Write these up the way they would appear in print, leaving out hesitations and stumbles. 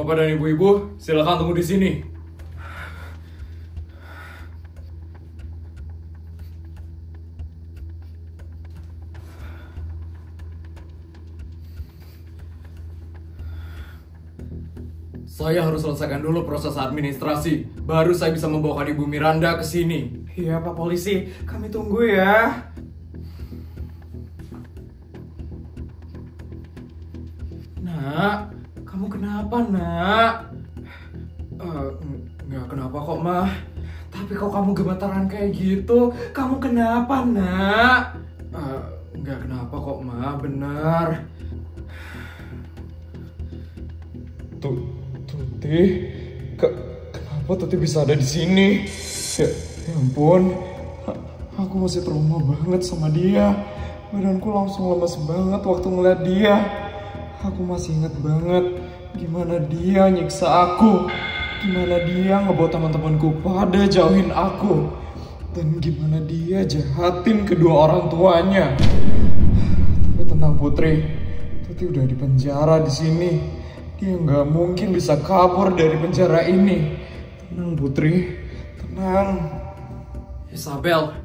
Bapak dan ibu-ibu, silakan tunggu di sini. Saya harus selesaikan dulu proses administrasi, baru saya bisa membawakan Ibu Miranda ke sini. Iya Pak Polisi, kami tunggu ya. Nak, kamu kenapa nak? Nggak kenapa kok mah. Tapi kok kamu gemetaran kayak gitu? Kamu kenapa nak? Nggak kenapa kok mah, benar. Tuti, kenapa Tuti bisa ada di sini? Ya ampun, aku masih trauma banget sama dia. Badanku langsung lemes banget waktu ngeliat dia. Aku masih inget banget gimana dia nyiksa aku, gimana dia ngebawa teman-temanku pada jauhin aku, dan gimana dia jahatin kedua orang tuanya. Tapi tenang Putri, Tuti udah di penjara di sini. Dia nggak mungkin bisa kabur dari penjara ini. Tenang Putri, tenang. Isabel,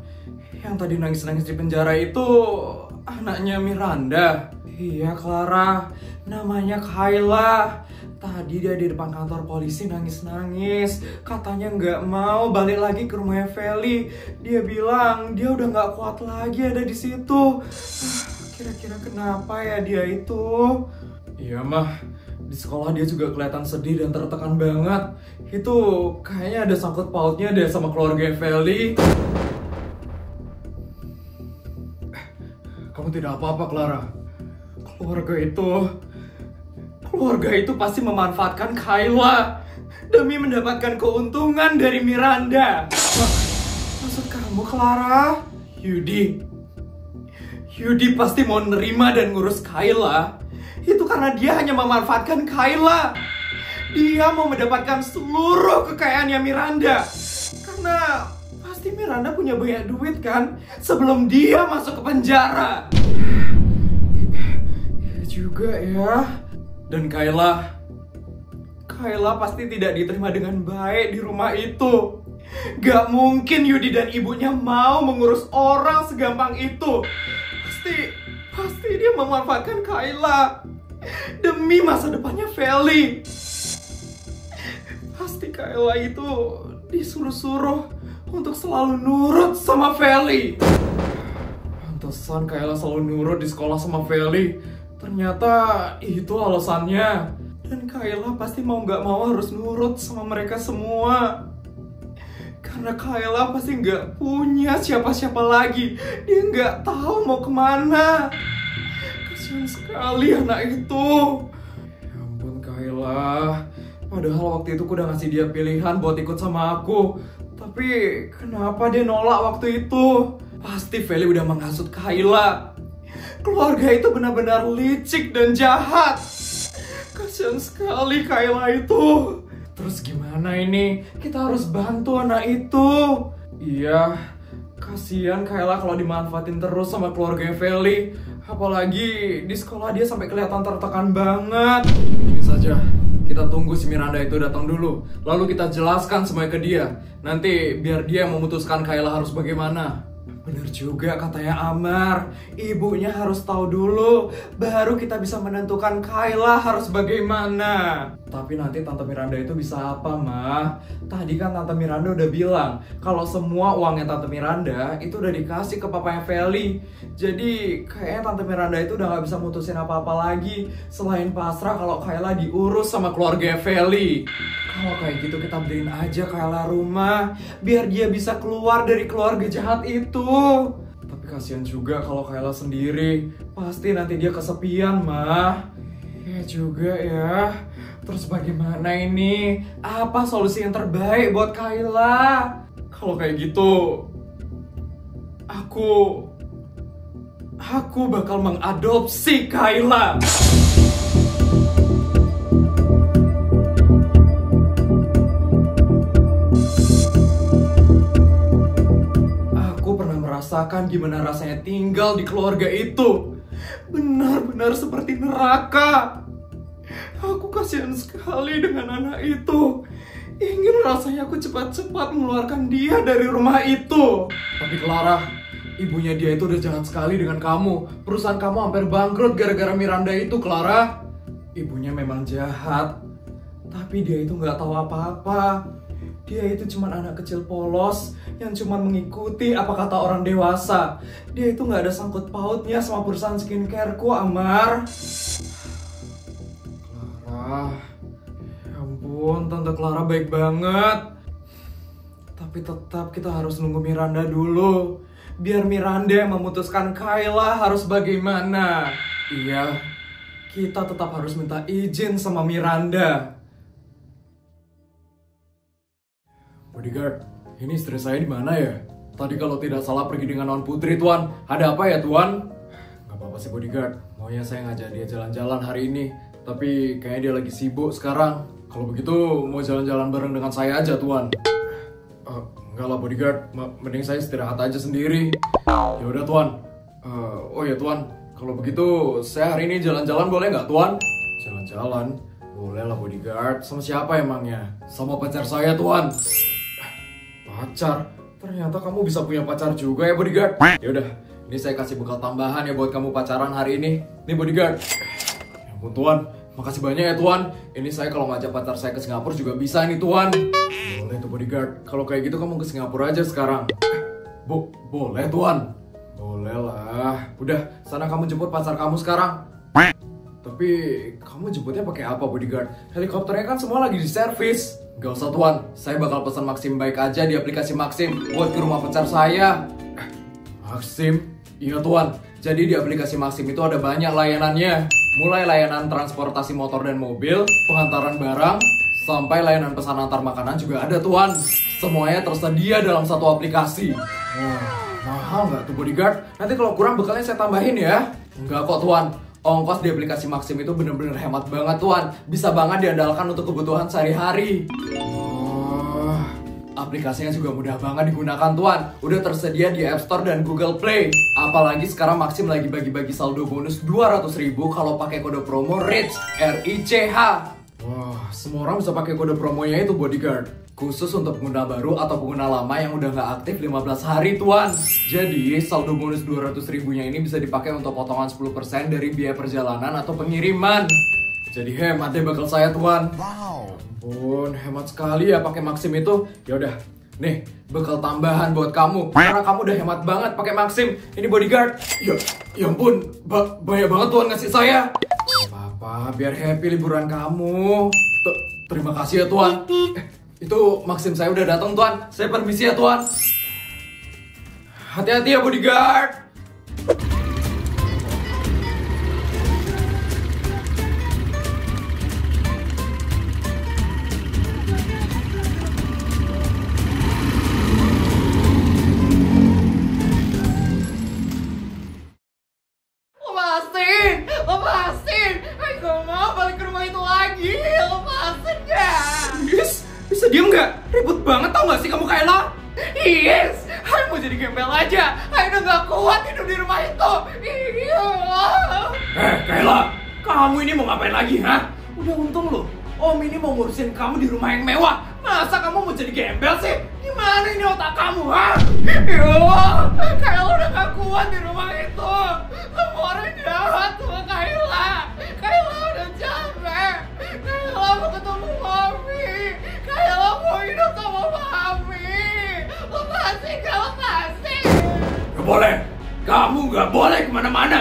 yang tadi nangis-nangis di penjara itu anaknya Miranda. Iya Clara, namanya Kayla. Tadi dia di depan kantor polisi nangis-nangis. Katanya nggak mau balik lagi ke rumahnya Feli. Dia bilang dia udah nggak kuat lagi ada di situ. Kira-kira kenapa ya dia itu? Iya mah, di sekolah dia juga kelihatan sedih dan tertekan banget. Itu kayaknya ada sangkut pautnya deh sama keluarga Feli. Kamu tidak apa-apa Clara. Keluarga itu pasti memanfaatkan Kayla demi mendapatkan keuntungan dari Miranda. Maksud kamu Clara? Yudi pasti mau nerima dan ngurus Kayla. Itu karena dia hanya memanfaatkan Kayla. Dia mau mendapatkan seluruh kekayaannya Miranda. Karena pasti Miranda punya banyak duit kan sebelum dia masuk ke penjara. Juga ya. Dan Kayla pasti tidak diterima dengan baik di rumah itu. Gak mungkin Yudi dan ibunya mau mengurus orang segampang itu. Pasti dia memanfaatkan Kayla demi masa depannya Feli. Pasti Kayla itu disuruh-suruh untuk selalu nurut sama Feli. Pantesan Kayla selalu nurut di sekolah sama Feli. Ternyata itu alasannya. Dan Kayla pasti mau nggak mau harus nurut sama mereka semua. Karena Kayla pasti nggak punya siapa-siapa lagi. Dia nggak tahu mau kemana. Kasian sekali anak itu. Ya ampun Kayla. Padahal waktu itu aku udah ngasih dia pilihan buat ikut sama aku. Tapi kenapa dia nolak waktu itu? Pasti Feli udah menghasut Kayla. Keluarga itu benar-benar licik dan jahat. Kasian sekali Kayla itu. Terus gimana ini? Kita harus bantu anak itu. Iya, kasihan Kayla kalau dimanfaatin terus sama keluarga Feli. Apalagi di sekolah dia sampai kelihatan tertekan banget. Ini saja, kita tunggu si Miranda itu datang dulu. Lalu kita jelaskan semuanya ke dia. Nanti biar dia memutuskan Kayla harus bagaimana. Bener juga katanya Amar. Ibunya harus tahu dulu, baru kita bisa menentukan Kayla harus bagaimana. Tapi nanti Tante Miranda itu bisa apa, Mah? Tadi kan Tante Miranda udah bilang kalau semua uangnya Tante Miranda itu udah dikasih ke papanya Feli. Jadi kayaknya Tante Miranda itu udah gak bisa mutusin apa-apa lagi selain pasrah kalau Kayla diurus sama keluarga Feli. Kalau kayak gitu kita beliin aja Kayla rumah biar dia bisa keluar dari keluarga jahat itu. Tapi kasihan juga kalau Kayla sendiri. Pasti nanti dia kesepian, Mah. Ya juga ya. Terus bagaimana ini? Apa solusi yang terbaik buat Kayla? Kalau kayak gitu, aku bakal mengadopsi Kayla. Merasakan gimana rasanya tinggal di keluarga itu. Benar-benar seperti neraka. Aku kasihan sekali dengan anak itu. Ingin rasanya aku cepat-cepat mengeluarkan dia dari rumah itu. Tapi Clara, ibunya dia itu udah jahat sekali dengan kamu. Perusahaan kamu hampir bangkrut gara-gara Miranda itu, Clara. Ibunya memang jahat, tapi dia itu nggak tahu apa-apa. Dia itu cuma anak kecil polos yang cuma mengikuti apa kata orang dewasa. Dia itu nggak ada sangkut pautnya sama perusahaan skincareku, Amar. Clara, ya ampun, Tante Clara baik banget. Tapi tetap kita harus nunggu Miranda dulu. Biar Miranda yang memutuskan Kayla harus bagaimana. Iya, kita tetap harus minta izin sama Miranda. Bodyguard, ini istri saya di mana ya? Tadi kalau tidak salah pergi dengan Non Putri, Tuan. Ada apa ya, Tuan? Gak apa-apa sih, Bodyguard. Maunya saya ngajak dia jalan-jalan hari ini. Tapi kayaknya dia lagi sibuk sekarang. Kalau begitu, mau jalan-jalan bareng dengan saya aja, Tuan. Enggak lah, Bodyguard. Mending saya istirahat aja sendiri. Ya udah, Tuan. Oh ya, Tuan. Kalau begitu, saya hari ini jalan-jalan boleh nggak, Tuan? Jalan-jalan? Boleh lah, Bodyguard. Sama siapa emangnya? Sama pacar saya, Tuan. Pacar? Ternyata kamu bisa punya pacar juga ya, Bodyguard. Ya udah, ini saya kasih bekal tambahan ya buat kamu pacaran hari ini. Nih, Bodyguard. Ya ampun, Tuan. Makasih banyak ya, Tuan. Ini saya kalau ngajak pacar saya ke Singapura juga bisa nih, Tuan. Boleh tuh, Bodyguard. Kalau kayak gitu kamu ke Singapura aja sekarang. Boleh, Tuan. Boleh lah. Udah, sana kamu jemput pacar kamu sekarang. Tapi kamu jemputnya pakai apa, Bodyguard? Helikopternya kan semua lagi di servis. Gak usah, Tuan. Saya bakal pesan Maxim Bike aja di aplikasi Maxim buat ke rumah pacar saya. Maxim? Iya, Tuan. Jadi di aplikasi Maxim itu ada banyak layanannya. Mulai layanan transportasi motor dan mobil, pengantaran barang, sampai layanan pesan antar makanan juga ada, Tuan. Semuanya tersedia dalam satu aplikasi. Mahal nggak tuh, Bodyguard? Nanti kalau kurang bekalnya saya tambahin ya. Enggak kok, Tuan. Ongkos di aplikasi Maxim itu bener-bener hemat banget, Tuan. Bisa banget diandalkan untuk kebutuhan sehari-hari. Aplikasinya juga mudah banget digunakan, Tuan. Udah tersedia di App Store dan Google Play. Apalagi sekarang Maxim lagi bagi-bagi saldo bonus 200.000 kalau pakai kode promo RICH, R-I-C-H. Wah, semua orang bisa pakai kode promonya itu, Bodyguard. Khusus untuk pengguna baru atau pengguna lama yang udah nggak aktif 15 hari, Tuan. Jadi, saldo bonus 200.000-nya ini bisa dipakai untuk potongan 10% dari biaya perjalanan atau pengiriman. Jadi hemat deh bakal saya, Tuan. Wow. Ampun, hemat sekali ya pakai Maxim itu. Ya udah, nih bekal tambahan buat kamu. Karena kamu udah hemat banget pakai Maxim. Ini, Bodyguard. Ya ampun, banyak banget, Tuan, ngasih saya. Gak apa-apa, biar happy liburan kamu. Terima kasih ya, Tuan. Itu Maxim saya udah datang, Tuan. Saya permisi ya, Tuan. Hati-hati ya, Bodyguard. Lepasin. Aku gak mau balik ke rumah itu lagi. Lepasin ya. Bisa diem nggak? Ribut banget tau nggak sih kamu, Kayla? Yes, aku mau jadi gembel aja. Aku udah gak kuat hidup di rumah itu. Kayla, kamu ini mau ngapain lagi, ha? Udah untung loh, Om ini mau ngurusin kamu di rumah yang mewah. Masa kamu mau jadi gembel sih? Gimana ini otak kamu, ha? Kayla udah gak kuat di rumah itu. Semua orang jahat sama Kayla. Kayla udah capek. Kayla mau ketemu Mami. Kayla mau hidup sama Mami. Lepasin, lepasin. Gak boleh, kamu gak boleh kemana-mana.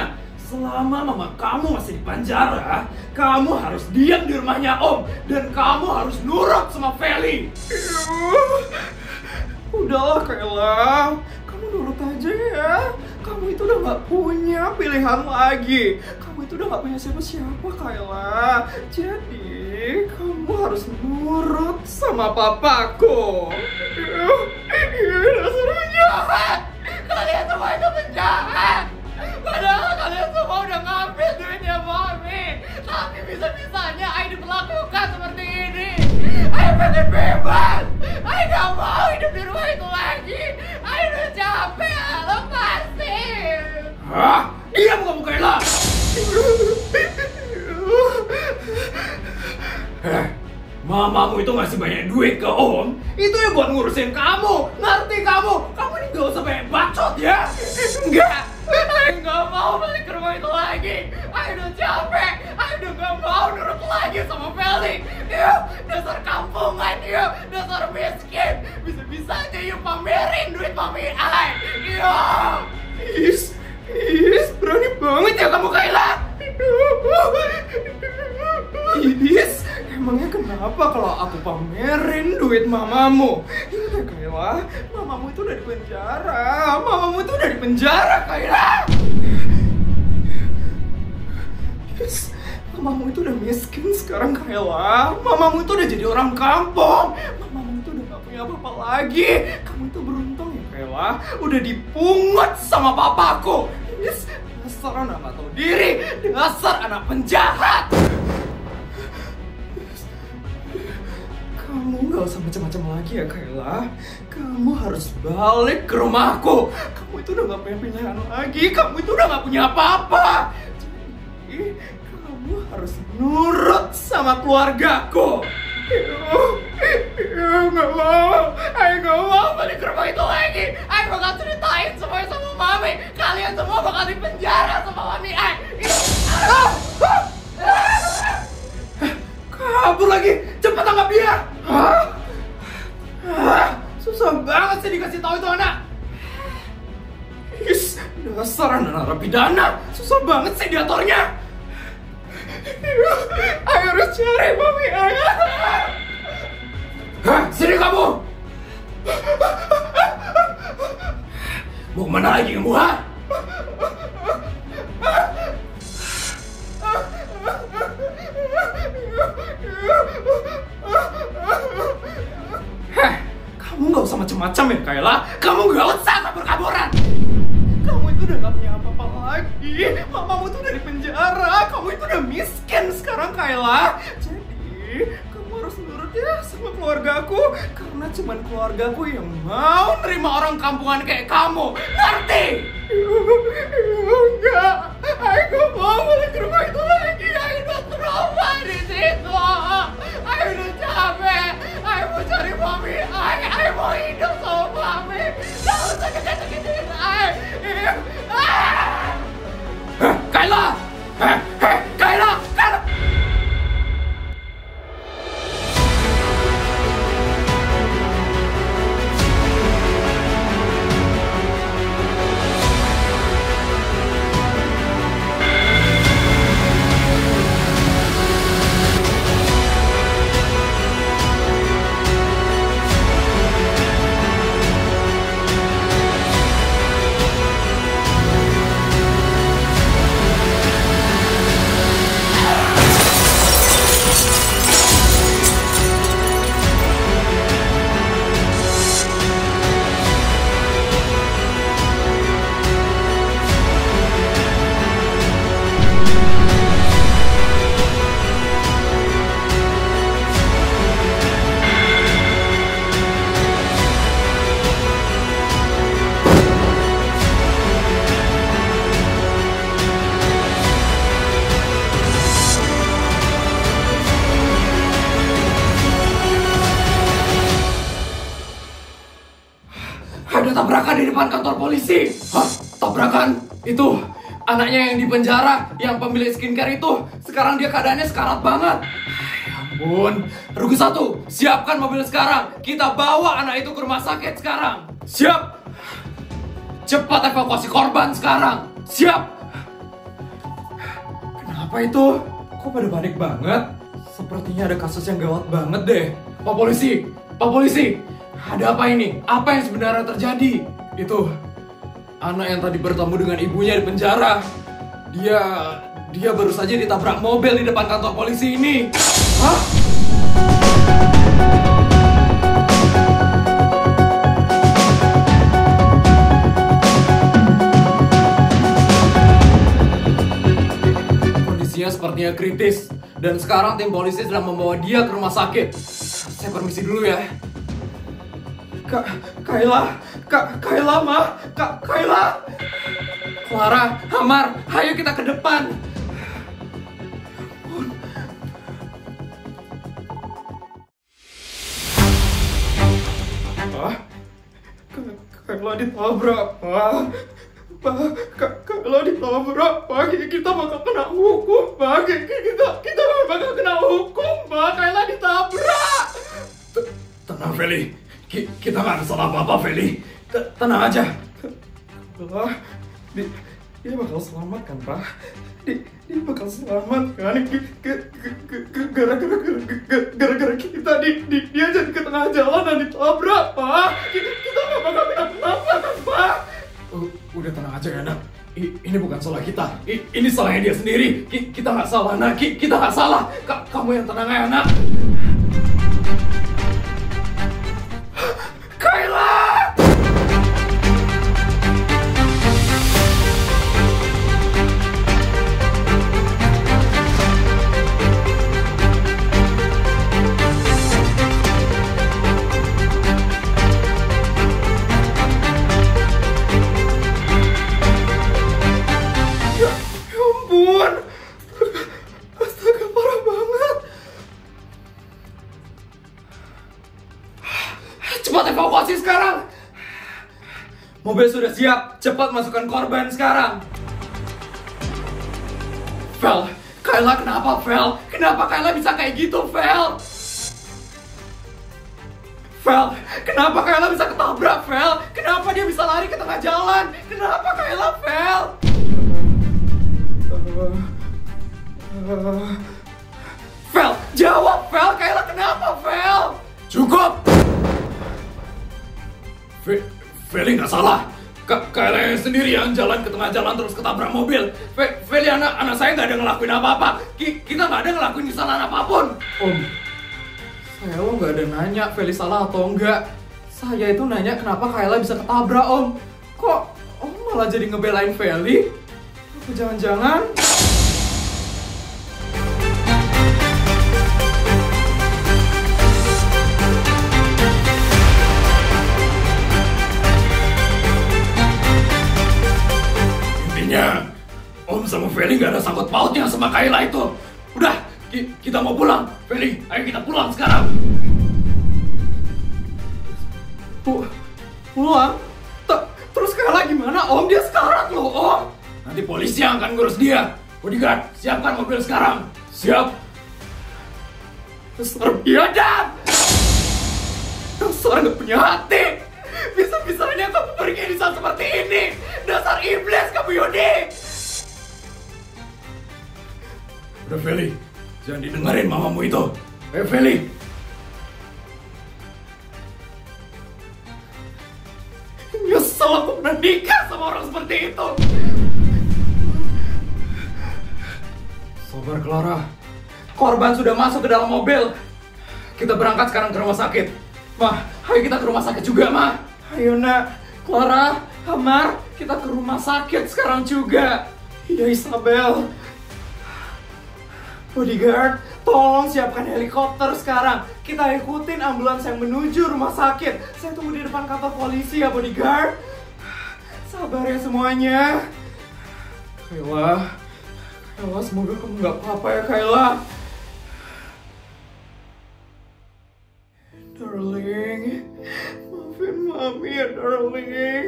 Selama mama kamu masih di penjara, kamu harus diam di rumahnya Om. Dan kamu harus nurut sama Feli. Udahlah, Kayla. Kamu nurut aja ya. Kamu itu udah gak punya pilihan lagi. Kamu itu udah gak punya siapa-siapa, Kayla. Jadi, kamu harus nurut sama papaku. Dasar penjahat. Kalian semua itu penjahat. Padahal kalian semua udah ngambil duitnya Mami. Tapi bisa-bisanya Ayo diperlakukan seperti ini. Ayo pengen bebas. Ayo gak mau hidup di rumah itu lagi. Ayo udah capek. Lepasin. Hah? Diam kamu, Kayla. Mamamu itu ngasih banyak duit ke Om. Itu ya buat ngurusin kamu. Ngerti kamu? Kamu ini gak usah banyak bacot ya. Enggak. Ayo gak mau balik ke rumah itu lagi. Ayo udah capek. Ayo udah gak mau nurut lagi sama Feli. Yuk, dasar kampungan yuk. Dasar miskin. Bisa-bisanya yuk pamerin duit mami ay. Yuk. Berani banget ya kamu Kayla. Emangnya kenapa kalau aku pamerin duit mamamu? Ya Kayla, mamamu itu udah di penjara. Mamamu itu udah di penjara Kayla. Mamamu itu udah miskin sekarang Kayla. Mamamu itu udah jadi orang kampung. Mamamu itu udah gak punya apa-apa lagi. Kamu itu beruntung ya Kayla. Udah dipungut sama papaku. Dasar anak gak tahu diri. Dasar anak penjahat. Kamu gak usah macam-macam lagi ya Kayla. Kamu harus balik ke rumahku. Kamu itu udah gak punya pilihan lagi. Kamu itu udah gak punya apa-apa. Jadi kamu harus nurut sama keluargaku. Gak mau. Ayo gak mau balik ke rumah itu lagi. Ayo bakal ceritain semuanya sama mami. Kalian semua bakal di penjara sama mami. Kabur lagi. Cepat tangkap dia. Susah banget sih dikasih tahu itu anak. Dasar anak narapidana. Susah banget sih diaturnya. Ayo harus cari mami. Sini kamu. Mau kemana lagi kamu Kamu gak usah macam-macam ya Kayla. Kamu gak usah kabur-kaburan. Kamu itu udah gak punya apa-apa lagi. Mamamu tuh udah di penjara. Kamu itu udah miskin sekarang Kayla. Jadi kamu harus nurut ya sama keluargaku. Karena cuman keluargaku yang mau nerima orang kampungan kayak kamu. Ngerti? Enggak. Aku gak mau balik ke rumah itu lagi. Aku udah trauma di situ. Aku udah capek. Aku mau cari mami. Aku mau hidup sama mami. Gak usah kekejakin Kayla! Kayla! Ada tabrakan di depan kantor polisi. Hah? Tabrakan? Itu anaknya yang di penjara, yang pemilik skincare itu. Sekarang dia keadaannya sekarat banget. Ya ampun. Rugi 1, siapkan mobil sekarang. Kita bawa anak itu ke rumah sakit sekarang. Siap. Cepat evakuasi korban sekarang. Siap. Kenapa itu? Kok pada panik banget? Sepertinya ada kasus yang gawat banget deh. Pak polisi, Pak polisi. Ada apa ini? Apa yang sebenarnya terjadi? Itu anak yang tadi bertemu dengan ibunya di penjara. Dia baru saja ditabrak mobil di depan kantor polisi ini. Hah? Kondisinya sepertinya kritis. Dan sekarang tim polisi sedang membawa dia ke rumah sakit. Saya permisi dulu ya. Kayla, Kayla, Clara, Hamar, ayo kita ke depan. Pak? Kayla ditabrak, Pak. Kayla ditabrak, Pak. Kita bakal kena hukum, Pak. Kita bakal kena hukum, Pak. Kayla ditabrak. Tenang, Feli. Kita nggak ada salah apa-apa, Feli. Tenang aja. Kayla, dia bakal selamat kan, Pak? Dia bakal selamat kan? Gara-gara kita dia jadi ke tengah jalan dan ditabrak, Pak. Kita nggak bakal kenapa-napa kan, Pak? Udah tenang aja ya, Nak. Ini bukan salah kita. Ini salahnya dia sendiri. Kita nggak salah, Nak. Kita nggak salah. Kamu yang tenang ya, Nak. Kayla! Astaga, parah banget. Cepat evakuasi sekarang. Mobil sudah siap. Cepat masukkan korban sekarang. Vel, Kayla kenapa, Vel? Kenapa Kayla bisa kayak gitu, Vel? Vel, kenapa Kayla bisa ketabrak, Vel? Kenapa dia bisa lari ke tengah jalan? Kenapa Kayla, Vel? Vel, jawab, Vel. Kayla kenapa, Vel? Cukup. Feli nggak salah. Kayla sendiri yang jalan ke tengah jalan terus ketabrak mobil. Feli anak saya nggak ada ngelakuin apa-apa. Kita nggak ada ngelakuin kesalahan apapun. Om, saya lo nggak ada nanya Feli salah atau enggak. Saya itu nanya kenapa Kayla bisa ketabrak, Om. Kok Om malah jadi ngebelain Feli? Jangan-jangan... Om sama Feli gak ada sangkut pautnya sama Kayla itu. Udah, kita mau pulang. Feli, ayo kita pulang sekarang. Pulang? Terus Kayla gimana, Om? Dia sekarat loh, Om. Nanti polisi yang akan ngurus dia. Bodyguard, siapkan mobil sekarang. Siap. Dasar biadab. Dasar gak punya hati. Bisa-bisanya kamu pergi di saat seperti ini. Dasar iblis kamu, Yudi. Udah, Feli, jangan didengerin mamamu itu. Feli. Nyesel aku pernah nikah sama orang seperti itu. Sabar, Clara. Korban sudah masuk ke dalam mobil. Kita berangkat sekarang ke rumah sakit. Ma, ayo kita ke rumah sakit juga, Ma. Ayo, Nak. Clara, Amar, kita ke rumah sakit sekarang juga. Iya, Isabel. Bodyguard, tolong siapkan helikopter sekarang. Kita ikutin ambulans yang menuju rumah sakit. Saya tunggu di depan kantor polisi ya, Bodyguard. Sabar ya semuanya. Kayla, semoga kamu gak apa-apa ya, Kayla. Darling, maafin Mami ya, darling.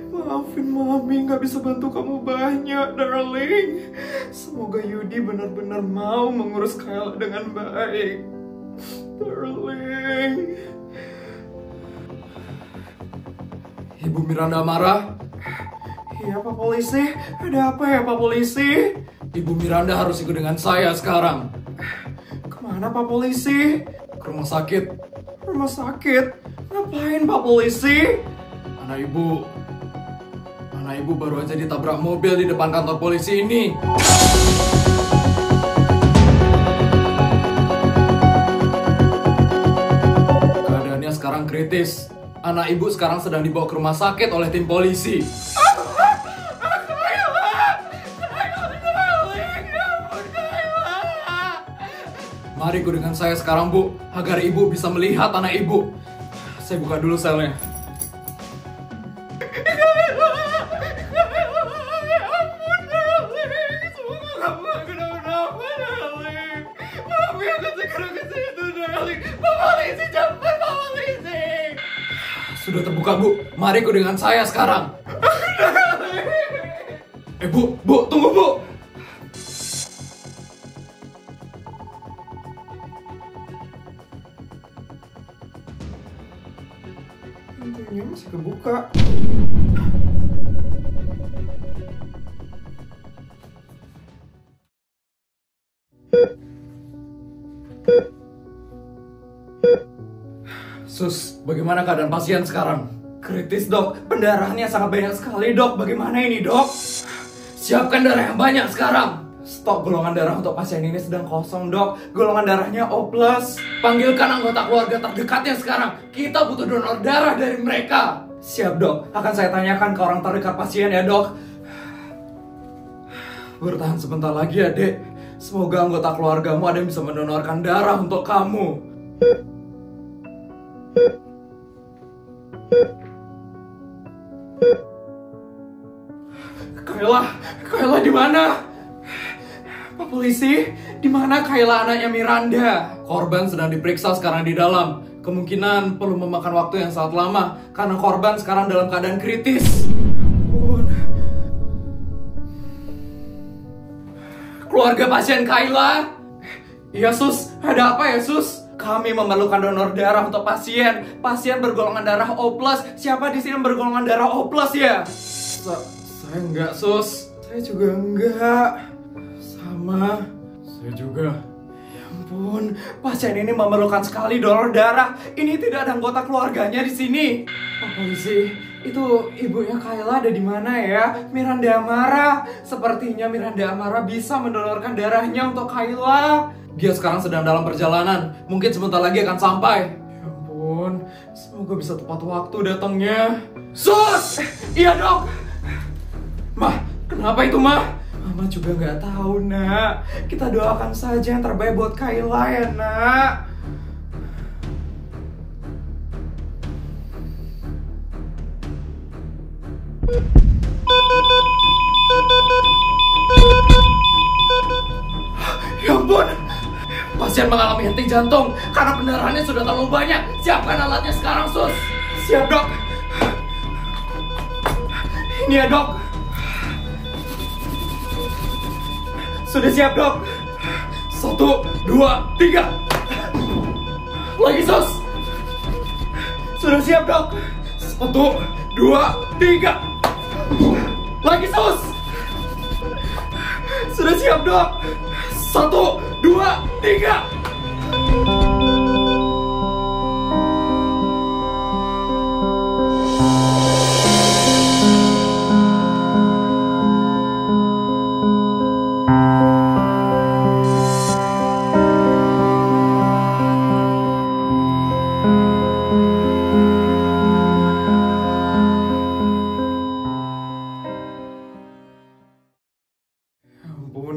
Maafin Mami, gak bisa bantu kamu banyak, darling. Semoga Yudi benar-benar mau mengurus Kayla dengan baik, darling. Ibu Miranda marah? Iya, Pak Polisi. Ada apa ya, Pak Polisi? Ibu Miranda harus ikut dengan saya sekarang. Kemana, Pak Polisi? Ke rumah sakit. Rumah sakit? Ngapain, Pak Polisi? Anak ibu baru aja ditabrak mobil di depan kantor polisi ini. Keadaannya sekarang kritis. Anak ibu sekarang sedang dibawa ke rumah sakit oleh tim polisi. Mari ikut dengan saya sekarang, Bu, agar ibu bisa melihat anak ibu. Saya buka dulu selnya. Sudah terbuka, Bu. Mari ikut dengan saya sekarang. Bu, tunggu, Bu. Pintunya masih kebuka. Sus, bagaimana keadaan pasien sekarang? Kritis, Dok. Pendarahannya sangat banyak sekali, Dok. Bagaimana ini, Dok? Siapkan darah yang banyak sekarang. Stok golongan darah untuk pasien ini sedang kosong, Dok. Golongan darahnya O+. Panggilkan anggota keluarga terdekatnya sekarang. Kita butuh donor darah dari mereka. Siap, Dok. Akan saya tanyakan ke orang terdekat pasien ya, Dok. Bertahan sebentar lagi ya, Dek. Semoga anggota keluargamu ada yang bisa mendonorkan darah untuk kamu. Kayla di mana? Pak polisi, di mana Kayla anaknya Miranda? Korban sedang diperiksa sekarang di dalam. Kemungkinan perlu memakan waktu yang sangat lama karena korban sekarang dalam keadaan kritis. Keluarga pasien Kayla? Iya, Sus. Ada apa ya, Sus? Kami memerlukan donor darah untuk pasien. Pasien bergolongan darah O+. Siapa di sini bergolongan darah O+ ya? Saya enggak, Sus. Saya juga enggak. Sama. Saya juga. Ya ampun, pasien ini memerlukan sekali donor darah. Ini tidak ada anggota keluarganya di sini. Pak polisi, itu ibunya Kayla ada di mana ya? Miranda Amara. Sepertinya Miranda Amara bisa mendonorkan darahnya untuk Kayla. Dia sekarang sedang dalam perjalanan. Mungkin sebentar lagi akan sampai. Ya ampun, semoga bisa tepat waktu datangnya. Sus! Iya, Dok. Mah, kenapa itu, Mah? Mama juga nggak tahu, Nak. Kita doakan saja yang terbaik buat Kayla ya, Nak. Ya ampun, pasien mengalami henti jantung karena pendarahannya sudah terlalu banyak. Siapkan alatnya sekarang, Sus. Siap, Dok. Ini ya, Dok. Sudah siap, Dok. 1, 2, 3. Lagi, Sus. Sudah siap, Dok. 1, 2, 3. Lagi, Sus. Sudah siap, Dok. 1, 2, 3.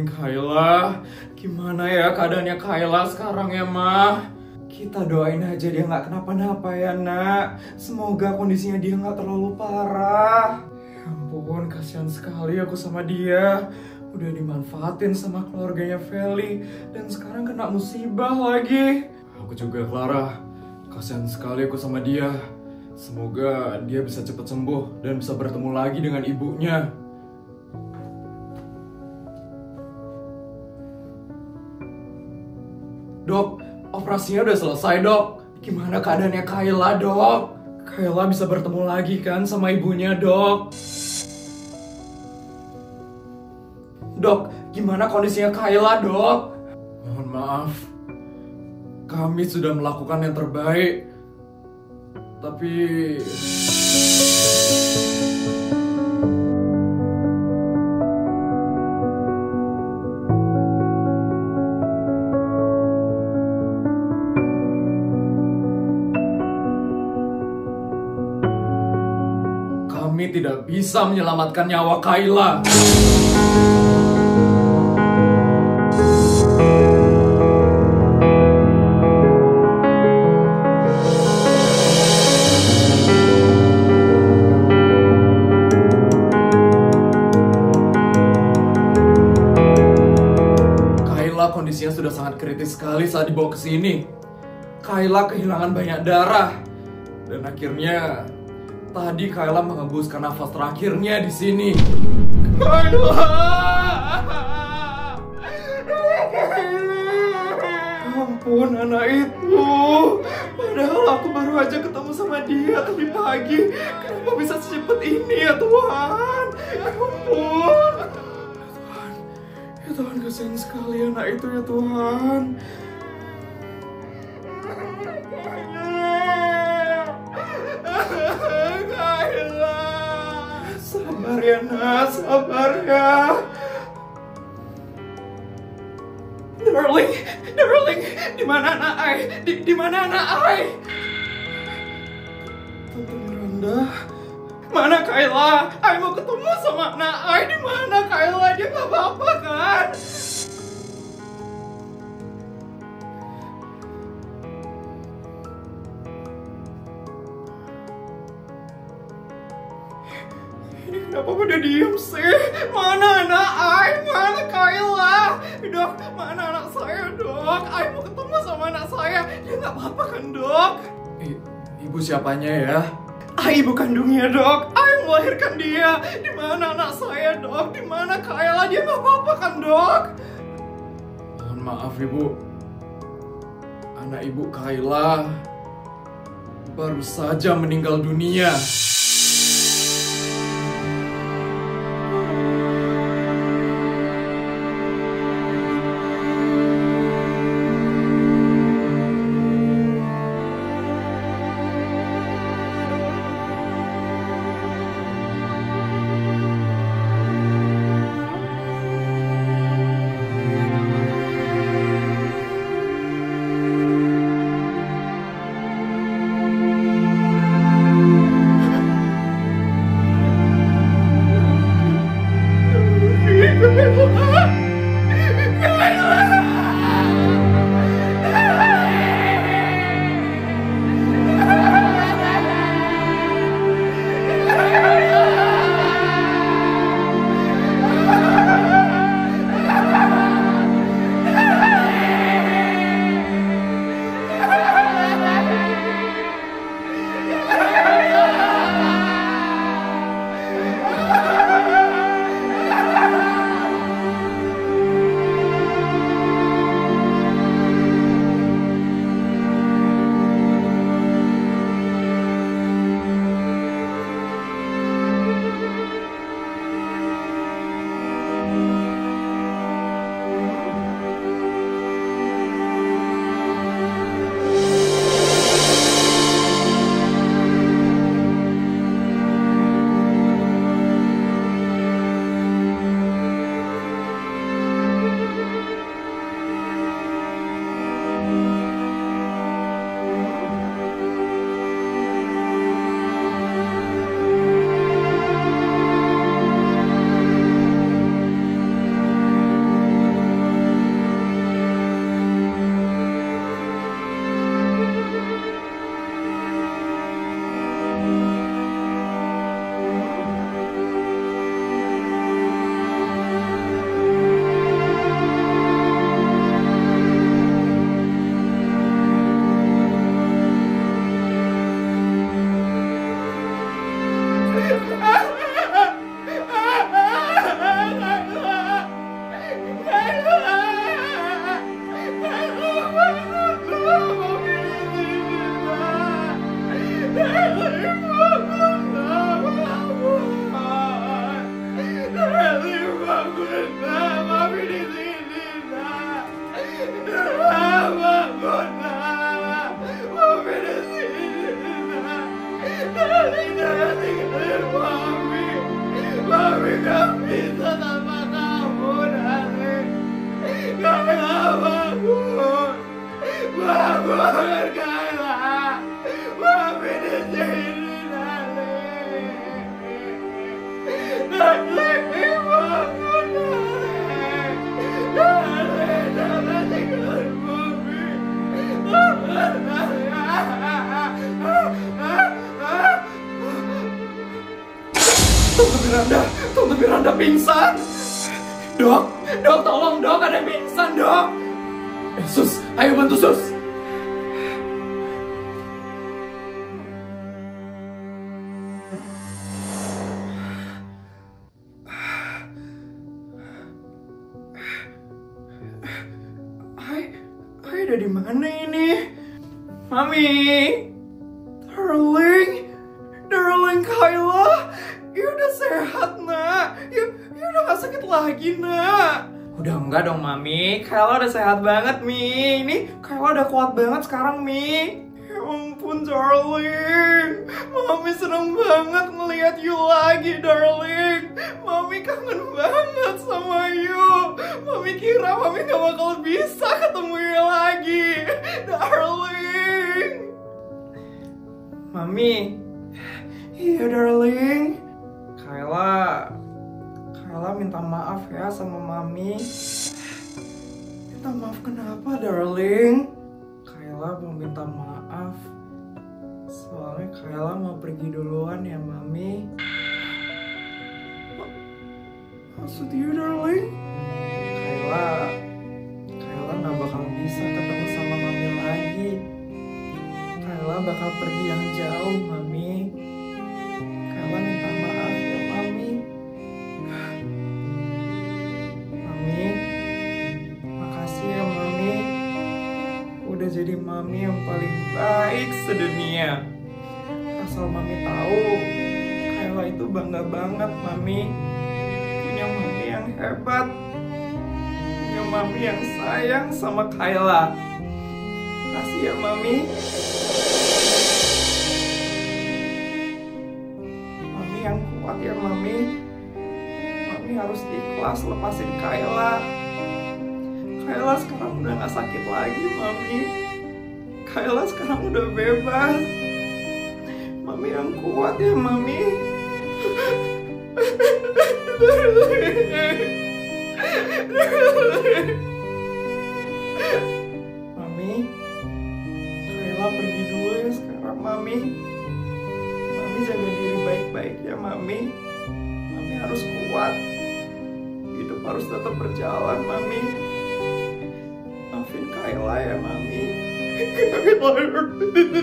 Kayla, gimana ya keadaannya Kayla sekarang ya, Mah? Kita doain aja dia nggak kenapa-napa ya, Nak. Semoga kondisinya dia nggak terlalu parah. Ya ampun, kasihan sekali aku sama dia. Udah dimanfaatin sama keluarganya Feli dan sekarang kena musibah lagi. Aku juga, Clara. Kasihan sekali aku sama dia. Semoga dia bisa cepat sembuh dan bisa bertemu lagi dengan ibunya. Dok, operasinya udah selesai, Dok. Gimana keadaannya Kayla, Dok? Kayla bisa bertemu lagi kan sama ibunya, Dok? Dok, gimana kondisinya Kayla, Dok? Mohon maaf. Kami sudah melakukan yang terbaik. Tapi kami tidak bisa menyelamatkan nyawa Kayla. Kayla kondisinya sudah sangat kritis sekali saat dibawa ke sini. Kayla kehilangan banyak darah dan akhirnya Tadi Kayla menghembuskan nafas terakhirnya di sini. Kayla! Ampun anak itu. Padahal aku baru aja ketemu sama dia tadi pagi. Kenapa bisa secepat ini ya Tuhan? Ya ampun. Ya Tuhan, kasihan sekali anak itu ya Tuhan. Kayla. Sabar ya nak, sabar ya. Darling, di mana anak Ai? Di mana anak Ai? Tante Miranda, mana Kayla? Ai mau ketemu sama anak Ai. Di mana Kayla? Dia nggak apa-apa kan? Ini kenapa pada diem sih? Mana anak Ai? Mana Kayla? Dok, mana anak saya dok? Ai mau ketemu sama anak saya. Dia nggak apa-apa kan dok? Ibu siapanya ya? Ai ibu kandungnya dok. Ai melahirkan dia. Di mana anak saya dok? Di mana Kayla? Dia nggak apa-apa kan dok? Mohon maaf ibu. Anak ibu Kayla baru saja meninggal dunia. Tante Miranda pingsan. Dok, tolong dok, ada yang pingsan dok. Sus, ayo bantu sus. ada di mana ini? Mami, darling Kayla, you udah sehat nak, you udah gak sakit lagi nak. Udah enggak dong Mami, Kayla udah sehat banget Mi. Ini Kayla udah kuat banget sekarang Mi. Ya ampun darling, Mami seneng banget ngeliat you lagi darling. Mami kangen banget sama you. Mami kira Mami gak bakal bisa ketemu you lagi darling. Mami, iya darling. Kayla minta maaf ya sama Mami. Minta maaf kenapa darling? Kayla mau minta maaf soalnya Kayla mau pergi duluan ya Mami. Maksud you darling? Kayla gak bakal bisa ketemu sama Mami lagi. Kayla bakal pergi yang jauh Mami. Kayla minta maaf ya Mami. Mami, makasih ya Mami. Udah jadi Mami yang paling baik sedunia. Asal Mami tahu, Kayla itu bangga banget Mami. Punya Mami yang hebat. Punya Mami yang sayang sama Kayla. Makasih ya Mami. Mami yang kuat ya Mami. Mami harus ikhlas lepasin Kayla. Kayla sekarang udah gak sakit lagi Mami. Kayla sekarang udah bebas. Mami yang kuat ya Mami. Mami, Kayla pergi dulu ya sekarang Mami. Mami jaga diri baik-baik ya Mami. Mami harus kuat. Hidup harus tetap berjalan Mami. Maafin Kayla ya Mami.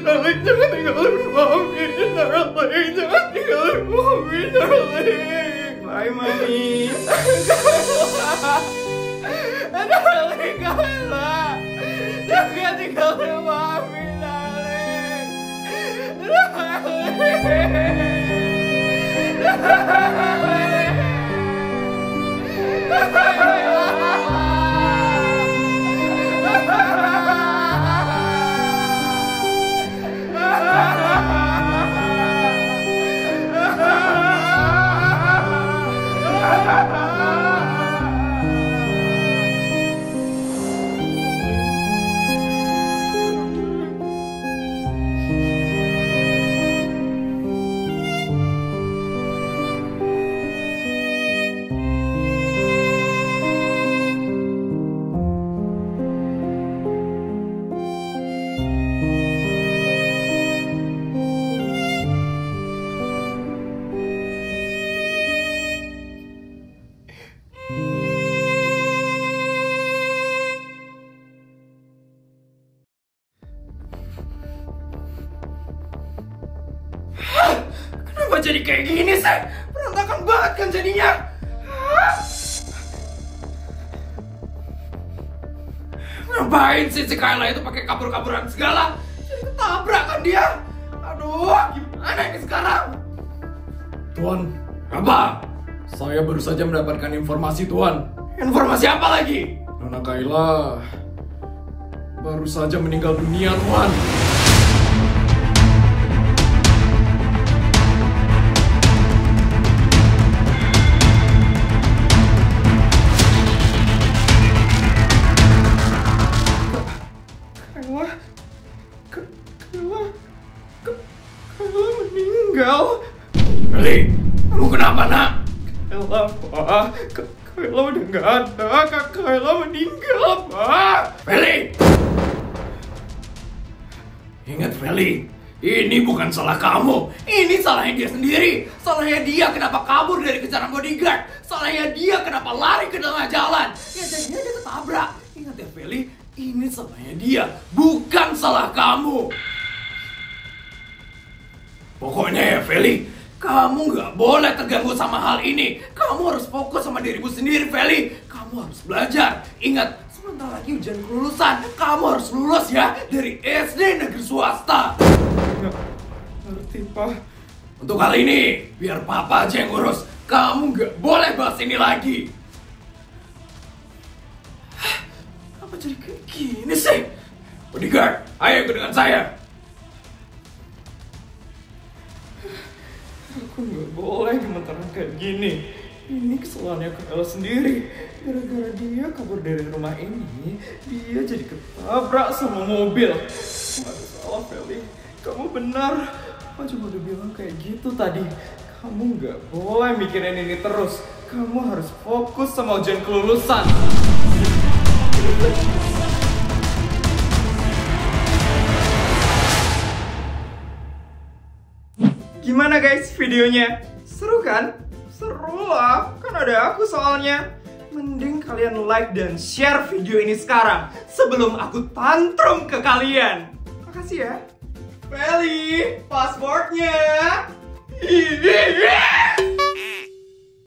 Darling, jangan tinggalin Mami. Darling, jangan tinggalin Mami. Darling, bye Mami. Darling, Kayla, jangan tinggalin Mami. Kenapa jadi kayak gini sih? Berantakan banget kan jadinya. Ngapain sih si Kayla itu pakai kabur-kaburan segala? Jadi ketabrak kan dia. Aduh, gimana ini sekarang? Tuan, apa? Saya baru saja mendapatkan informasi, Tuan. Informasi apa lagi? Nona Kayla baru saja meninggal dunia, Tuan. Kayla meninggal. Feli, kamu kenapa, nak? Kayla, Pak. Kayla udah nggak ada. Kayla meninggal, Pak. Feli! Ingat, Feli, ini bukan salah kamu. Ini salahnya dia sendiri. Salahnya dia kenapa kabur dari kejaran bodyguard. Salahnya dia kenapa lari ke tengah jalan. Ya jadinya dia ketabrak. Ingat ya, Feli, ini salahnya dia, bukan salah kamu. Pokoknya ya, Feli, kamu nggak boleh terganggu sama hal ini. Kamu harus fokus sama dirimu sendiri, Feli. Kamu harus belajar. Ingat, semua Bentar lagi ujian kelulusan. Kamu harus lulus ya dari SD negeri swasta. Ngerti, Pak. Untuk kali ini, biar papa aja yang ngurus. Kamu nggak boleh bahas ini lagi. Hah, apa jadi kayak gini sih? Bodyguard, ayo ikut dengan saya. Aku nggak boleh gemetaran kayak gini. Ini kesalahannya Kayla sendiri. Gara-gara dia kabur dari rumah ini, dia jadi ketabrak sama mobil. Gak ada salah, Feli. Kamu benar. Aku cuma udah bilang kayak gitu tadi. Kamu nggak boleh mikirin ini terus. Kamu harus fokus sama ujian kelulusan. Gimana guys videonya? Seru kan? Seru lah, kan ada aku soalnya. Mending kalian like dan share video ini sekarang sebelum aku tantrum ke kalian. Makasih ya. Feli, passwordnya.